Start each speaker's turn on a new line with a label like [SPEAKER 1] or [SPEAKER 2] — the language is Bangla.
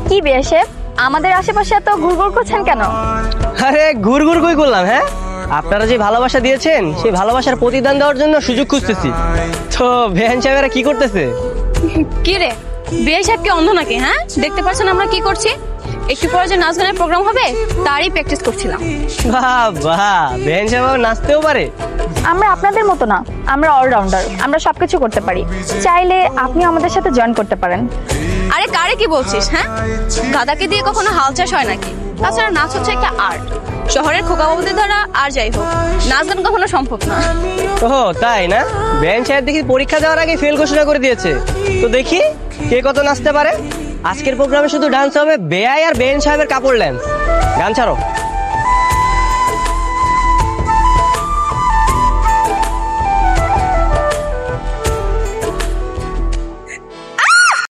[SPEAKER 1] কি বিএসএফ আমাদের আশেপাশে এত ঘুরঘুর করছেন কেন?
[SPEAKER 2] আরে ঘুরঘুর কই করলাম? হ্যাঁ, আপনারা যে ভালোবাসা দিয়েছেন সেই ভালোবাসার প্রতিদান দেওয়ার জন্য সুযোগ খুঁজতেছি। তো বেহান সাহেবেরা কি করতেছে?
[SPEAKER 3] কি রে, বিয়ে সাহেব কি অন্ধ নাকি? হ্যাঁ, দেখতে পাচ্ছেন আমরা কি করছি? একটু পরে যে নাচ গানের প্রোগ্রাম হবে তারই প্র্যাকটিস করছিলাম।
[SPEAKER 2] বাহ বাহ, বেহান সাহেব আবার নাচতেও পারে।
[SPEAKER 1] আমরা আপনাদের মতো না, আমরা অলরাউন্ডার, আমরা সবকিছু করতে পারি। চাইলে আপনি আমাদের সাথে জয়েন করতে পারেন।
[SPEAKER 3] আরে কারে কি বলছিস? হ্যাঁ, গাদাকে দিয়ে কখনো হাল চাষ হয় নাকি? তাছাড়া নাচ হচ্ছে একটা আর্ট। শহরের খোকা বাবুদের দ্বারা আর যাই হোক নাচ গান কখনো সম্ভব না।
[SPEAKER 2] ও তাই না? বেহান সাহেব দেখি পরীক্ষা দেওয়ার আগে ফেল ঘোষণা করে দিয়েছে। তো দেখি কে কত নাচতে পারে। আজকের প্রোগ্রামে শুধু ডান্স হবে বেয়াই আর বেহান সাহেবের কাপড় ল্যান্স। গান ছাড়ো।